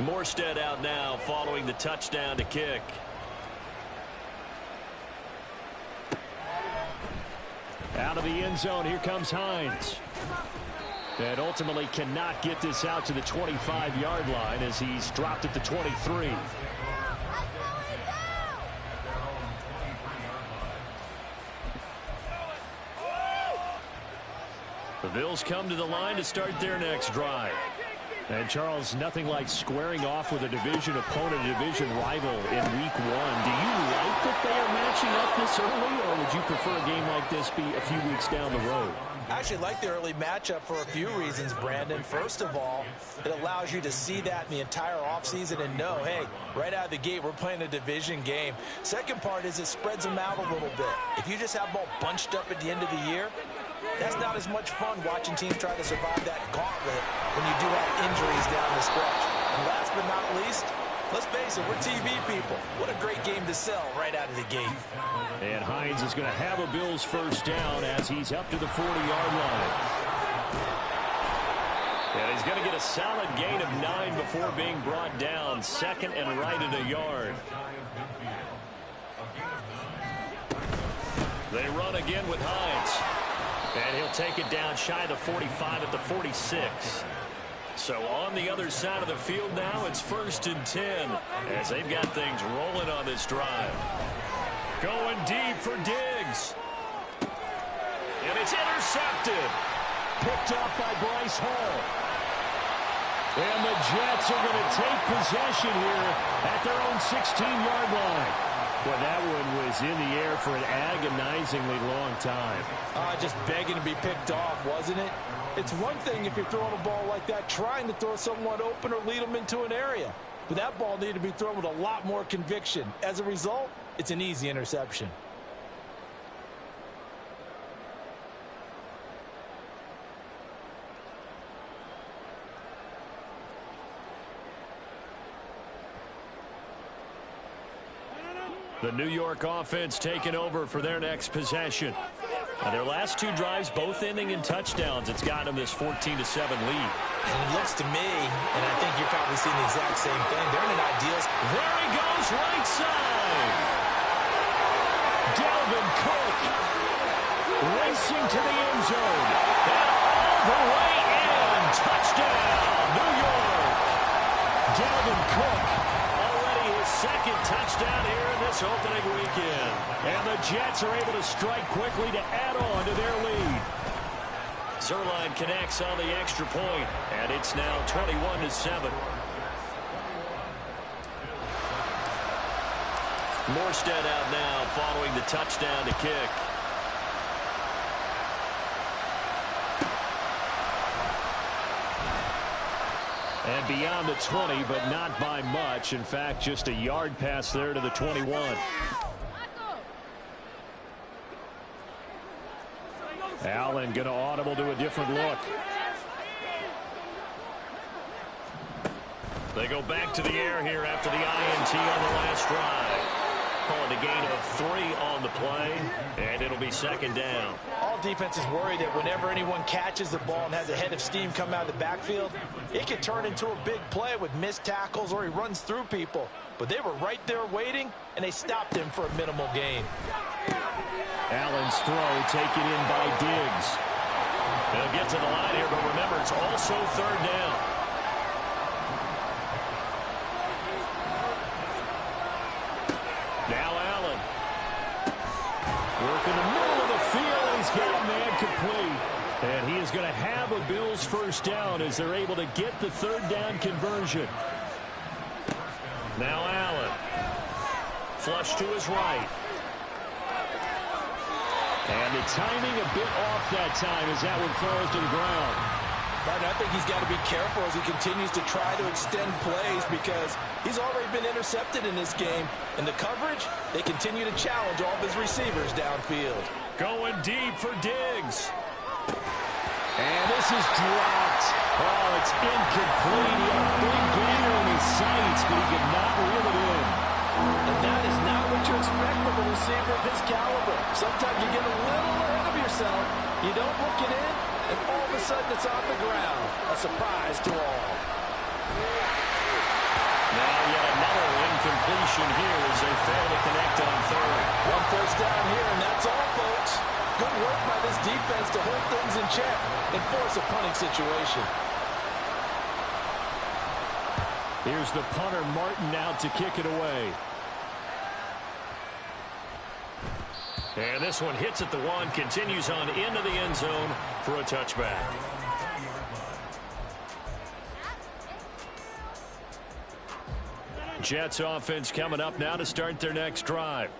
Morstead out now following the touchdown to kick. Out of the end zone, here comes Hines. And ultimately cannot get this out to the 25-yard line as he's dropped at the 23. The Bills come to the line to start their next drive. And, Charles, nothing like squaring off with a division opponent, a division rival in Week 1. Do you like that they are matching up this early, or would you prefer a game like this be a few weeks down the road? I actually like the early matchup for a few reasons, Brandon. First of all, it allows you to see that in the entire offseason and know, hey, right out of the gate, we're playing a division game. Second part is it spreads them out a little bit. If you just have them all bunched up at the end of the year, that's not as much fun watching teams try to survive that gauntlet when you do have injuries down the stretch. And last but not least, let's face it, we're TV people. What a great game to sell right out of the gate. And Hines is going to have a Bills first down as he's up to the 40-yard line. And he's going to get a solid gain of 9 before being brought down. Second and right at a yard. They run again with Hines. And he'll take it down shy of the 45 at the 46. So on the other side of the field now, it's 1st and 10 as they've got things rolling on this drive. Going deep for Diggs. And it's intercepted. Picked up by Bryce Hall. And the Jets are going to take possession here at their own 16-yard line. Well, that one was in the air for an agonizingly long time. Just begging to be picked off, wasn't it? It's one thing if you're throwing a ball like that, trying to throw someone open or lead them into an area. But that ball needed to be thrown with a lot more conviction. As a result, it's an easy interception. The New York offense taking over for their next possession. Their last two drives both ending in touchdowns. It's got them this 14-7 lead. And it looks to me, and I think you're probably seeing the exact same thing, they're in an ideal. There he goes, right side. Dalvin Cook racing to the end zone. And all the way in. Touchdown, New York. Dalvin Cook. Second touchdown here in this opening weekend. And the Jets are able to strike quickly to add on to their lead. Zuerlein connects on the extra point, and it's now 21-7. Morstead out now following the touchdown to kick. And beyond the 20, but not by much. In fact, just a yard pass there to the 21. Allen going to audible to a different look. They go back to the air here after the INT on the last drive. Calling a gain of 3 on the play, and it'll be second down. All defenses worry that whenever anyone catches the ball and has a head of steam come out of the backfield, it can turn into a big play with missed tackles or he runs through people. But they were right there waiting, and they stopped him for a minimal gain. Allen's throw taken in by Diggs. They'll get to the line here, but remember, it's also third down. Now Allen. Work in the middle of the field. He's got a man complete. And he is going to have a Bills first down as they're able to get the third down conversion. Now Allen. Flush to his right. And the timing a bit off that time as that one falls to the ground. Martin, I think he's got to be careful as he continues to try to extend plays because he's already been intercepted in this game. In the coverage, they continue to challenge all of his receivers downfield. Going deep for Diggs. And this is dropped. Oh, it's incomplete. He had a big gainer in his sights, but he could not reel it in. And that is not what you expect from a receiver of his caliber. Sometimes you get a little ahead of yourself. You don't look it in, and all of a sudden it's on the ground. A surprise to all. incompletion here as they fail to connect on third. One first down here, and that's all, folks. Good work by this defense to hold things in check and force a punting situation. Here's the punter, Martin, out to kick it away. And this one hits at the one, continues on into the end zone for a touchback. Jets offense coming up now to start their next drive.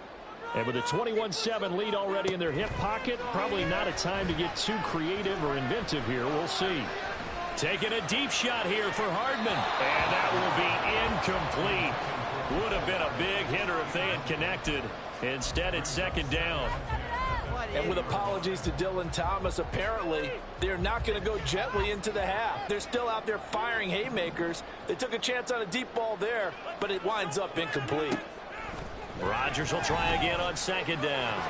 And with a 21-7 lead already in their hip pocket, probably not a time to get too creative or inventive here. We'll see. Taking a deep shot here for Hardman. And that will be incomplete. Would have been a big hitter if they had connected. Instead, it's second down. And with apologies to Dylan Thomas, apparently they're not going to go gently into the half. They're still out there firing haymakers. They took a chance on a deep ball there, but it winds up incomplete. Rodgers will try again on second down.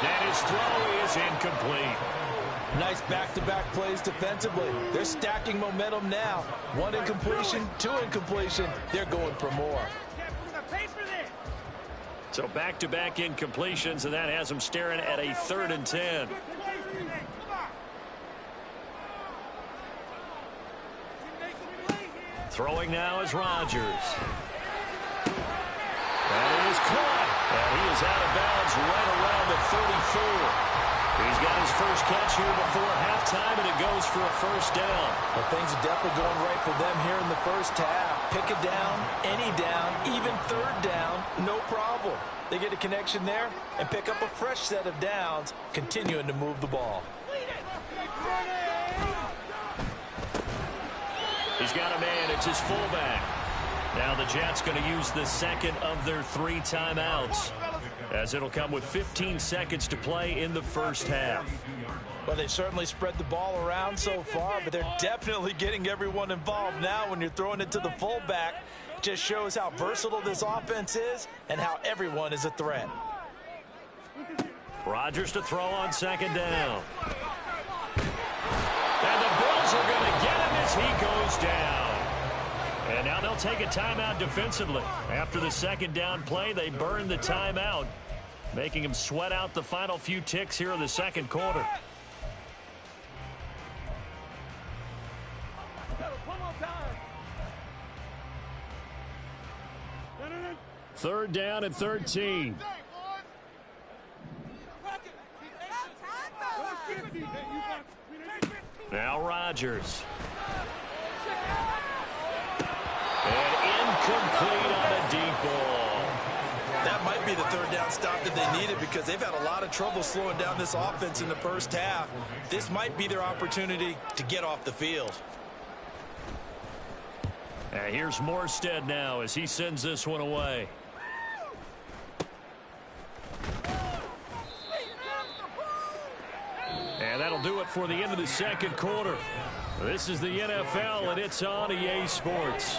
And his throw is incomplete. Nice back-to-back plays defensively. They're stacking momentum now. One incompletion, two incompletion. They're going for more. So back-to-back incompletions, and that has them staring at a 3rd and 10. Throwing now is Rodgers. That is caught. And he is out of bounds right around the 34. He's got his first catch here before halftime, and it goes for a first down. Well, things are definitely going right for them here in the first half. Pick it down, any down, even 3rd down, no problem. They get a connection there and pick up a fresh set of downs, continuing to move the ball. He's got a man. It's his fullback. Now the Jets going to use the second of their 3 timeouts, as it'll come with 15 seconds to play in the first half. Well, they certainly spread the ball around so far, but they're definitely getting everyone involved now when you're throwing it to the fullback. It just shows how versatile this offense is and how everyone is a threat. Rodgers to throw on second down. And the Bills are going to get him as he goes down. And now they'll take a timeout defensively. After the second down play, they burn the timeout, making him sweat out the final few ticks here in the second quarter. Third down and 13. Now Rodgers. And incomplete on a deep ball. That might be the 3rd down stop that they needed, because they've had a lot of trouble slowing down this offense in the first half. This might be their opportunity to get off the field. And here's Morstead now as he sends this one away. And that'll do it for the end of the second quarter. This is the NFL, and it's on EA Sports.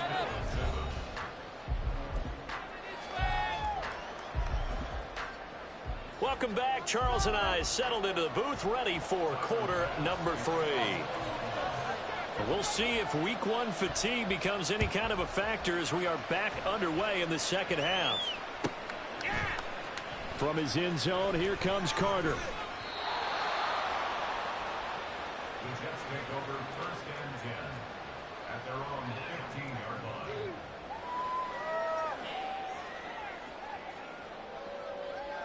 Welcome back. Charles and I settled into the booth, ready for quarter number 3. We'll see if week 1 fatigue becomes any kind of a factor as we are back underway in the second half. From his end zone, here comes Carter. The Jets take over 1st and 10 at their own 15-yard line.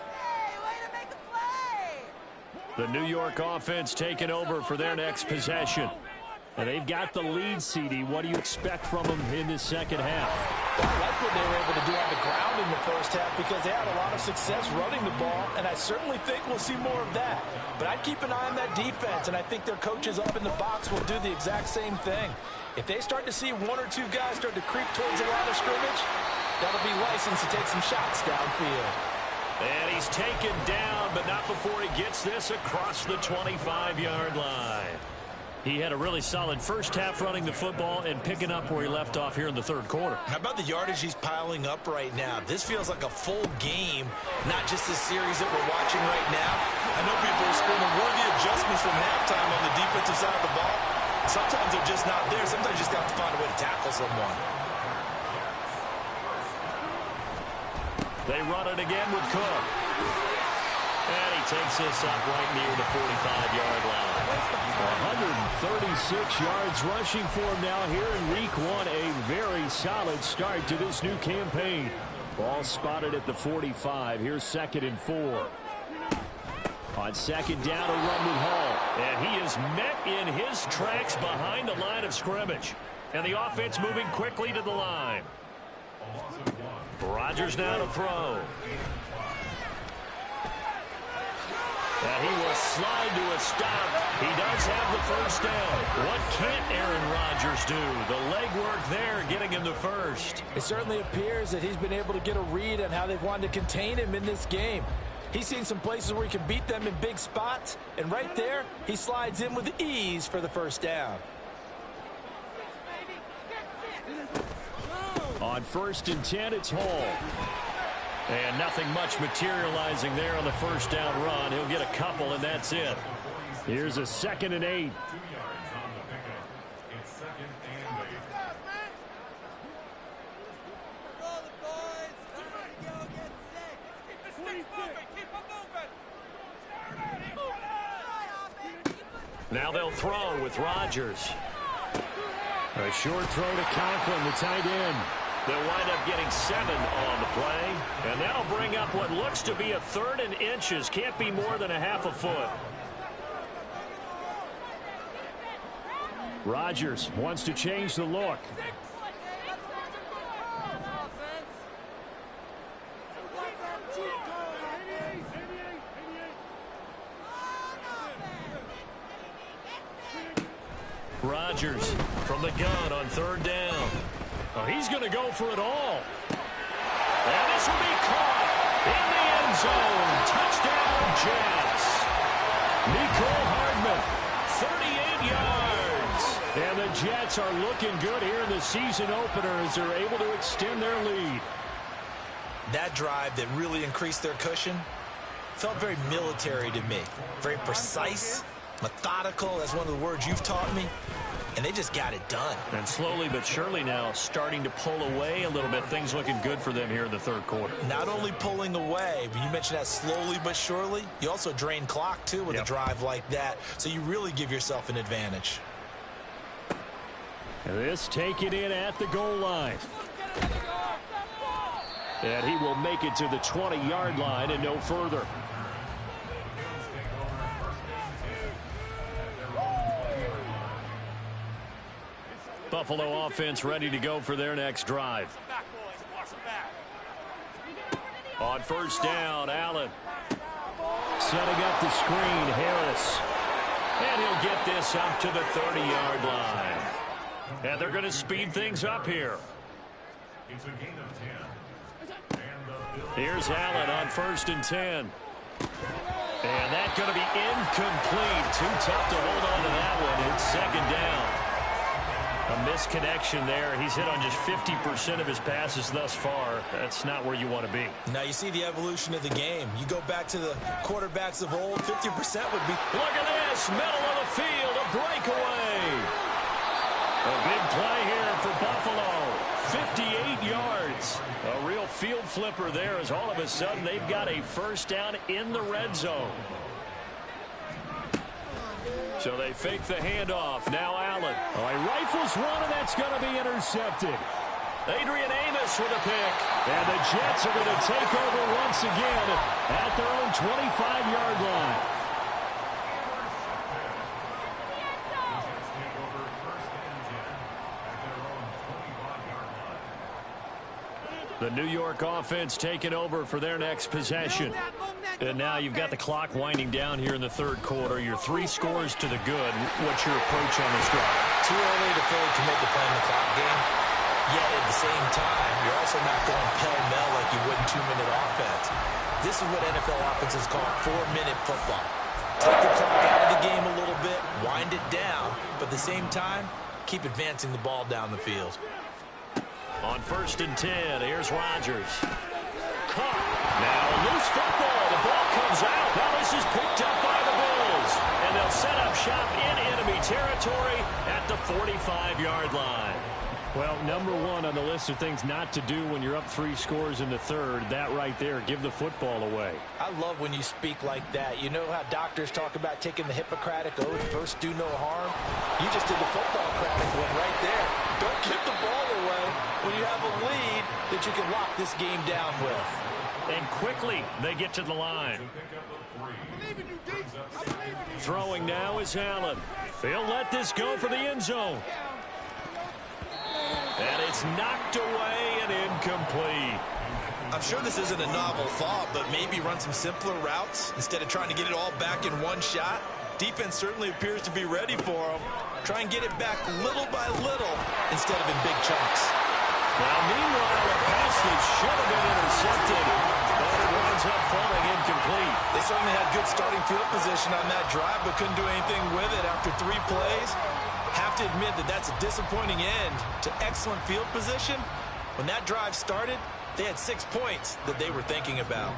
Hey, way to make a play! The New York offense taking over for their next possession. And they've got the lead, CD. What do you expect from them in this second half? Well, I like what they were able to do on the ground in the first half, because they had a lot of success running the ball, and I certainly think we'll see more of that. But I'd keep an eye on that defense, and I think their coaches up in the box will do the exact same thing. If they start to see 1 or 2 guys start to creep towards the line of scrimmage, that'll be license to take some shots downfield. And he's taken down, but not before he gets this across the 25-yard line. He had a really solid first half running the football and picking up where he left off here in the third quarter. How about the yardage he's piling up right now? This feels like a full game, not just this series that we're watching right now. I know people are screaming worthy adjustments from halftime on the defensive side of the ball. Sometimes they're just not there. Sometimes you just have to find a way to tackle someone. They run it again with Cook. And he takes this up right near the 45-yard line. 136 yards rushing for him now here in week 1. A very solid start to this new campaign. Ball spotted at the 45. Here's 2nd and 4. On 2nd down, a run with Hall. And he is met in his tracks behind the line of scrimmage. And the offense moving quickly to the line. Rodgers now to throw. And he will slide to a stop. He does have the first down. What can't Aaron Rodgers do? The legwork there getting him the first. It certainly appears that he's been able to get a read on how they've wanted to contain him in this game. He's seen some places where he can beat them in big spots. And right there, he slides in with ease for the first down. On 1st and 10, it's Hall. And nothing much materializing there on the first down run. He'll get a couple, and that's it. Here's a 2nd and 8. 2 yards on the pickup. It's 2nd and 8. Roll the boys. Time to go get set. Keep the sticks moving. Keep them moving. Now they'll throw with Rodgers. A short throw to Conklin, the tight end. They'll wind up getting 7 on the play. And that'll bring up what looks to be a 3rd and inches. Can't be more than a half a foot. Rodgers wants to change the look. Rodgers from the gun on 3rd down. Oh, he's going to go for it all. And this will be caught in the end zone. Touchdown, Jets. Mecole Hardman, 38 yards. And the Jets are looking good here in the season opener as they're able to extend their lead. That drive that really increased their cushion felt very military to me. Very precise, methodical. That's one of the words you've taught me. And they just got it done. And slowly but surely now starting to pull away a little bit. Things looking good for them here in the 3rd quarter. Not only pulling away, but you mentioned that slowly but surely. You also drain clock, too, with a drive like that. So you really give yourself an advantage. And this taken in at the goal line. And he will make it to the 20-yard line and no further. Buffalo offense ready to go for their next drive. On 1st down, Allen. Setting up the screen, Harris. And he'll get this up to the 30-yard line. And they're going to speed things up here. It's a gain of 10. Here's Allen on 1st and 10. And that's going to be incomplete. Too tough to hold on to that one. It's 2nd down. A misconnection there. He's hit on just 50% of his passes thus far. That's not where you want to be. Now you see the evolution of the game. You go back to the quarterbacks of old, 50% would be. Look at this. Middle of the field. A breakaway. A big play here for Buffalo. 58 yards. A real field flipper there as all of a sudden they've got a first down in the red zone. So they fake the handoff. Now Allen. Oh, he rifles one, and that's going to be intercepted. Adrian Amos with a pick. And the Jets are going to take over once again at their own 25-yard line. The New York offense taking over for their next possession. And now you've got the clock winding down here in the 3rd quarter. You're 3 scores to the good. What's your approach on this drive? Too early to fully commit to playing the clock game. Yet at the same time, you're also not going pell-mell like you would in 2-minute offense. This is what NFL offenses call 4-minute football. Take the clock out of the game a little bit, wind it down, but at the same time, keep advancing the ball down the field. On 1st and 10, here's Rodgers. Caught. Now a loose football. The ball comes out. Now this is picked up by the Bills. And they'll set up shop in enemy territory at the 45-yard line. Well, number one on the list of things not to do when you're up 3 scores in the third, that right there, give the football away. I love when you speak like that. You know how doctors talk about taking the Hippocratic oath, first do no harm? You just did the football-cratic one right there. Don't give the ball away when you have a lead that you can lock this game down with. And quickly, they get to the line. Throwing now is Allen. They'll let this go for the end zone. And it's knocked away and incomplete. I'm sure this isn't a novel thought, but maybe run some simpler routes instead of trying to get it all back in one shot. Defense certainly appears to be ready for them. Try and get it back little by little instead of in big chunks. Now, meanwhile, a pass that should have been intercepted, but it winds up falling incomplete. They certainly had good starting field position on that drive, but couldn't do anything with it after 3 plays. Have to admit that that's a disappointing end to excellent field position. When that drive started, they had 6 points that they were thinking about.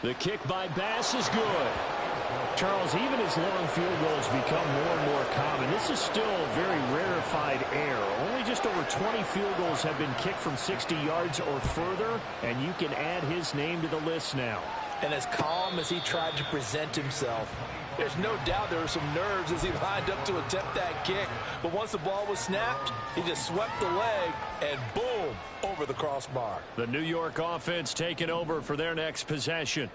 The kick by Bass is good. Charles, even as long field goals become more and more common, this is still a very rarefied air. Only just over 20 field goals have been kicked from 60 yards or further, and you can add his name to the list now. And as calm as he tried to present himself, there's no doubt there were some nerves as he lined up to attempt that kick. But once the ball was snapped, he just swept the leg and boom, over the crossbar. The New York offense taking over for their next possession.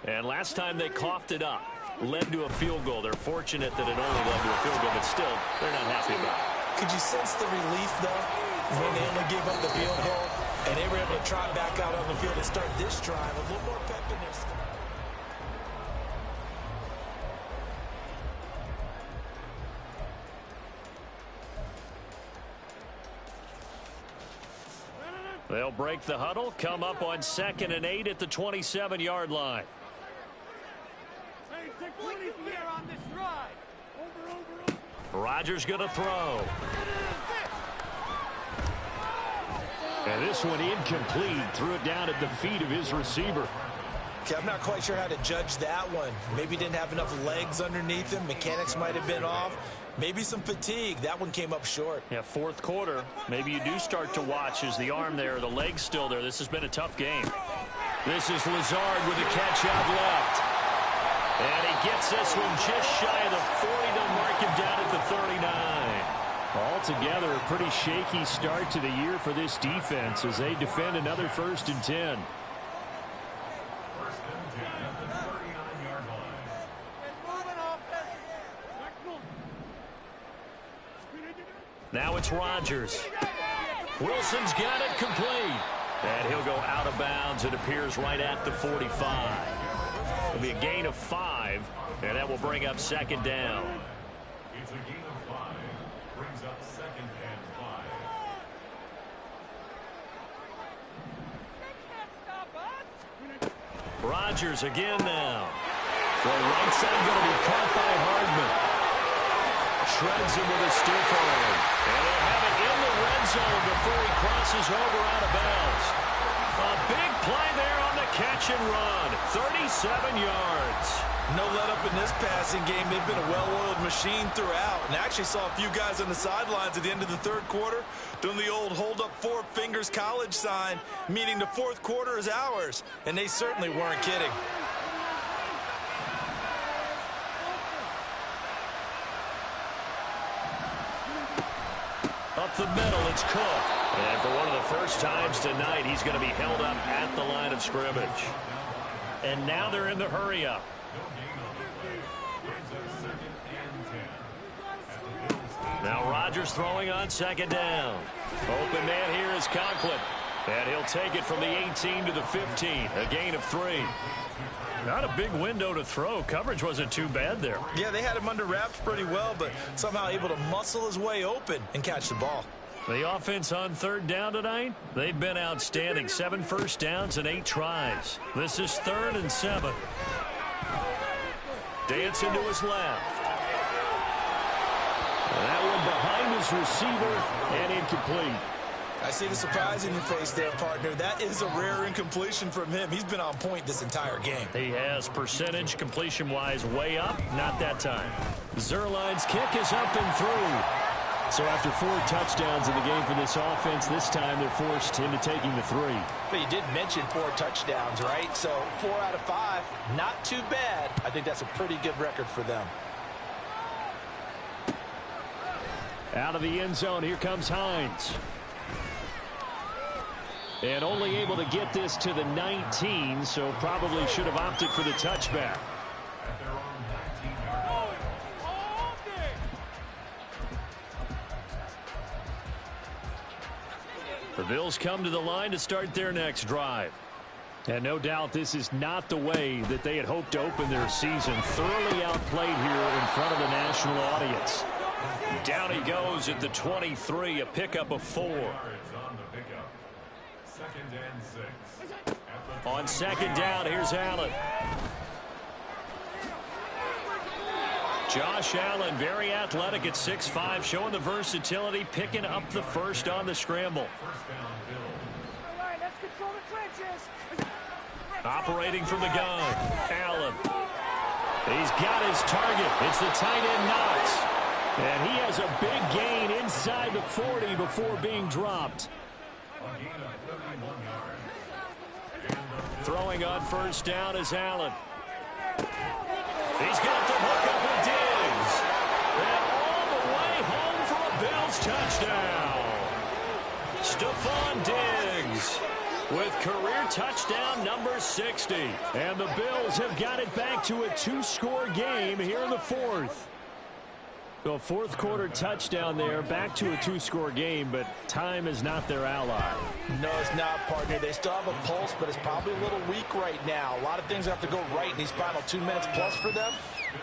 And last time they coughed it up, led to a field goal. They're fortunate that it only led to a field goal, but still, they're not happy about it. Could you sense the relief, though, when they only gave up the field goal and they were able to trot back out on the field and start this drive? A little more pep in their step. They'll break the huddle, come up on 2nd and 8 at the 27-yard line. On this drive. Rodgers going to throw. And this one incomplete. Threw it down at the feet of his receiver. Okay, I'm not quite sure how to judge that one. Maybe didn't have enough legs underneath him. Mechanics might have been off. Maybe some fatigue. That one came up short. Yeah, 4th quarter. Maybe you do start to watch as the arm there, the leg's still there. This has been a tough game. This is Lazard with a catch out left. And he gets this one just shy of the 40. They'll mark him down at the 39. Altogether, a pretty shaky start to the year for this defense as they defend another 1st and 10. Now it's Rodgers. Wilson's got it complete. And he'll go out of bounds. It appears right at the 45. It'll be a gain of 5, and that will bring up 2nd down. It's a gain of 5. Brings up 2nd and 5. Rodgers again now. For right side going to be caught by Hardman. Shreds him with a stiff arm. And they'll have it in the red zone before he crosses over out of bounds. A big play there on the catch and run. 37 yards. No let up in this passing game. They've been a well-oiled machine throughout. And I actually saw a few guys on the sidelines at the end of the 3rd quarter doing the old hold up 4 fingers college sign, meaning the 4th quarter is ours. And they certainly weren't kidding. Up the middle, it's Cook. And for one of the first times tonight, he's going to be held up at the line of scrimmage. And now they're in the hurry-up. Now Rodgers throwing on 2nd down. Open man here is Conklin. And he'll take it from the 18 to the 15. A gain of 3. Not a big window to throw. Coverage wasn't too bad there. Yeah, they had him under wraps pretty well, but somehow able to muscle his way open and catch the ball. The offense on 3rd down tonight, they've been outstanding. 7 first downs and 8 tries. This is 3rd and 7. Dancing to his left. And that one behind his receiver and incomplete. I see the surprise in your face there, partner. That is a rare incompletion from him. He's been on point this entire game. He has percentage completion-wise way up. Not that time. Zuerlein's kick is up and through. So after 4 touchdowns in the game for this offense, this time they're forced into taking the 3. But you did mention 4 touchdowns, right? So 4 out of 5, not too bad. I think that's a pretty good record for them. Out of the end zone, here comes Hines. And only able to get this to the 19, so probably should have opted for the touchback. The Bills come to the line to start their next drive. And no doubt this is not the way that they had hoped to open their season. Thoroughly outplayed here in front of the national audience. Down he goes at the 23, a pickup of 4. On second down, here's Allen. Josh Allen, very athletic at 6'5", showing the versatility, picking up the first on the scramble. Operating from the gun, Allen. He's got his target. It's the tight end Knox. And he has a big gain inside the 40 before being dropped. Throwing on first down is Allen. He's got the hook up with Diggs. And all the way home for a Bills touchdown. Stephon Diggs with career touchdown number 60. And the Bills have got it back to a 2-score game here in the 4th. The 4th quarter touchdown there, back to a 2-score game, but time is not their ally. No, it's not, partner. They still have a pulse, but it's probably a little weak right now. A lot of things have to go right in these final 2 minutes plus for them.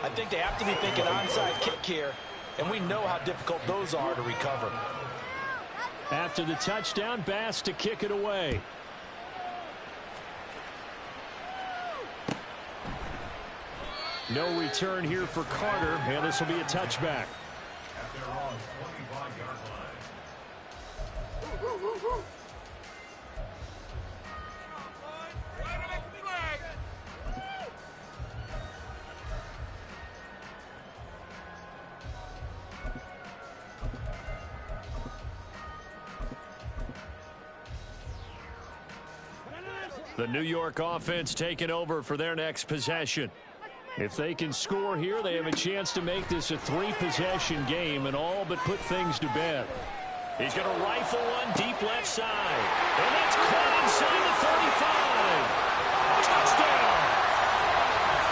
I think they have to be thinking onside kick here, and we know how difficult those are to recover. After the touchdown, Bass to kick it away. No return here for Carter, and this will be a touchback. At their own 25-yard line. The New York offense taking over for their next possession. If they can score here, they have a chance to make this a 3-possession game and all but put things to bed. He's going to rifle one deep left side. And that's caught inside the 35. Touchdown!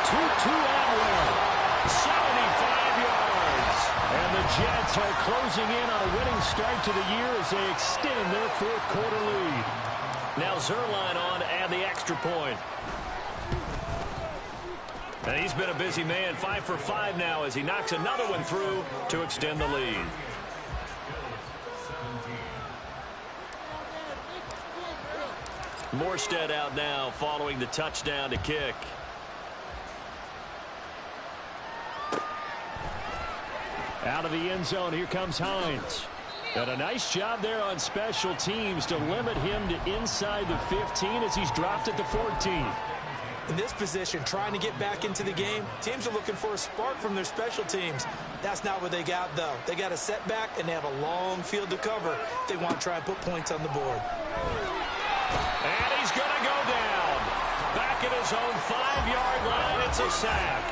Tutu Atwell, 75 yards. And the Jets are closing in on a winning start to the year as they extend their 4th quarter lead. Now Zuerlein on to add the extra point. And he's been a busy man, 5 for 5 now as he knocks another one through to extend the lead. Morstead out now following the touchdown to kick. Out of the end zone, here comes Hines. And a nice job there on special teams to limit him to inside the 15 as he's dropped at the 14. In this position, trying to get back into the game, teams are looking for a spark from their special teams. That's not what they got, though. They got a setback, and they have a long field to cover if they want to try and put points on the board. And he's going to go down. Back at his own 5-yard line, it's a sack.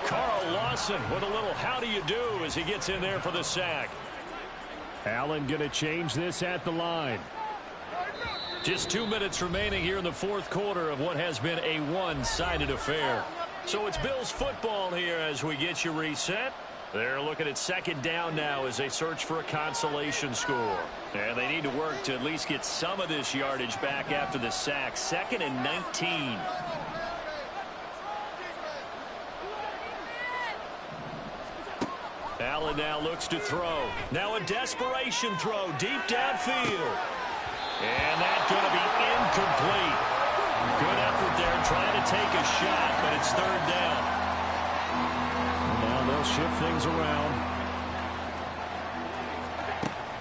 Carl Lawson with a little how do you do as he gets in there for the sack. Allen going to change this at the line. Just 2 minutes remaining here in the 4th quarter of what has been a one-sided affair. So it's Bills football here as we get you reset. They're looking at second down now as they search for a consolation score. And they need to work to at least get some of this yardage back after the sack. 2nd and 19. Allen now looks to throw. Now a desperation throw deep downfield. And that's going to be incomplete. Good effort there trying to take a shot, but it's 3rd down. Now they'll shift things around.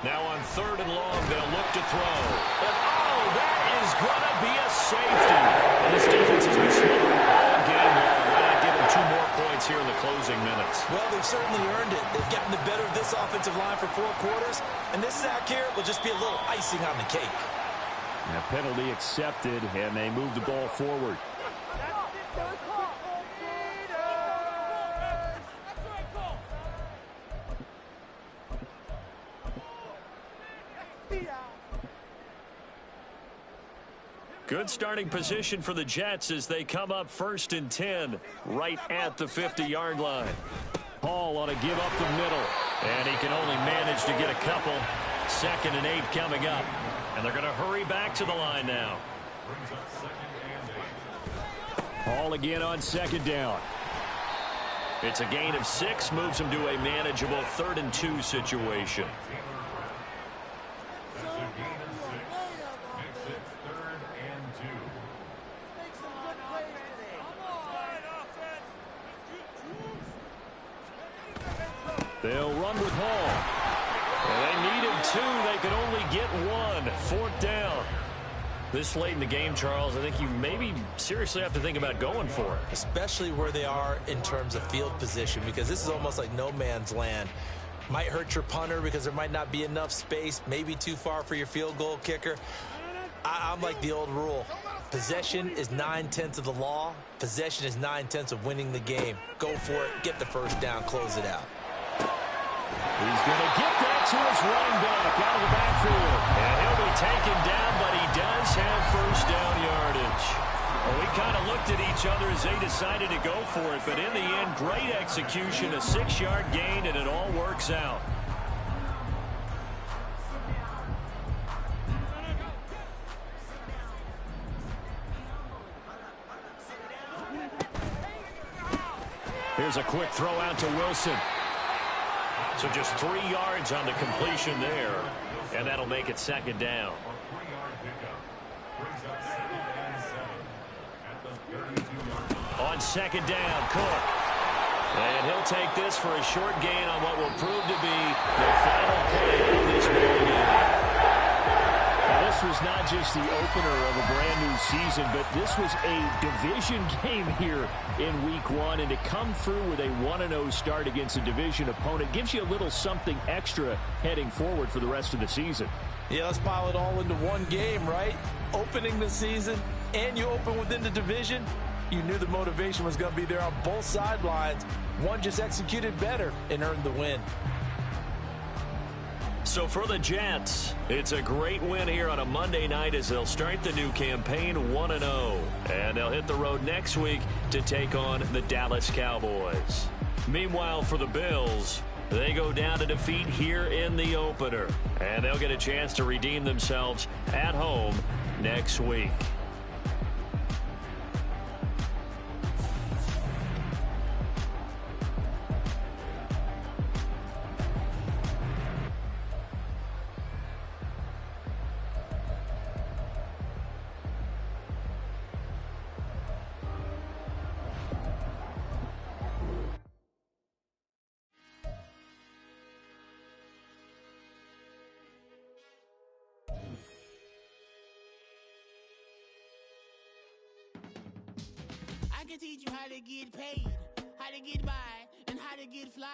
Now on 3rd and long, they'll look to throw. And, oh, that is going to be a safety. And this defense has been smothering all game long. Why not give them 2 more points here in the closing minutes? Well, they've certainly earned it. They've gotten the better of this offensive line for 4 quarters. And this sack here will just be a little icing on the cake. And a penalty accepted, and they move the ball forward. Good starting position for the Jets as they come up 1st and 10 right at the 50-yard line. Hall on a give up the middle. And he can only manage to get a couple. 2nd and 8 coming up. And they're going to hurry back to the line now. Hall again on 2nd down. It's a gain of 6, moves him to a manageable 3rd and 2 situation. They'll run with Hall. Well, they needed 2. They could only get 1. 4th down. This late in the game, Charles, I think you maybe seriously have to think about going for it. Especially where they are in terms of field position, because this is almost like no man's land. Might hurt your punter because there might not be enough space, maybe too far for your field goal kicker. I'm like the old rule. Possession is 9/10 of the law. Possession is 9/10 of winning the game. Go for it. Get the first down. Close it out. He's going to get that to his running back out of the backfield. And he'll be taken down, but he does have first down yardage. Well, we kind of looked at each other as they decided to go for it, but in the end, great execution, a 6-yard gain, and it all works out. Here's a quick throw out to Wilson. So just 3 yards on the completion there, and that'll make it 2nd down. On 2nd down, Cook. And he'll take this for a short gain on what will prove to be the final play of this ball game. Now, this was not just the opener of a brand-new season, but this was a division game here in Week 1. And to come through with a 1-0 start against a division opponent gives you a little something extra heading forward for the rest of the season. Yeah, let's pile it all into one game, right? Opening the season, and you open within the division. You knew the motivation was going to be there on both sidelines. One just executed better and earned the win. So for the Jets, it's a great win here on a Monday night as they'll start the new campaign 1-0. And they'll hit the road next week to take on the Dallas Cowboys. Meanwhile, for the Bills, they go down to defeat here in the opener. And they'll get a chance to redeem themselves at home next week. I can teach you how to get paid, how to get by, and how to get fly.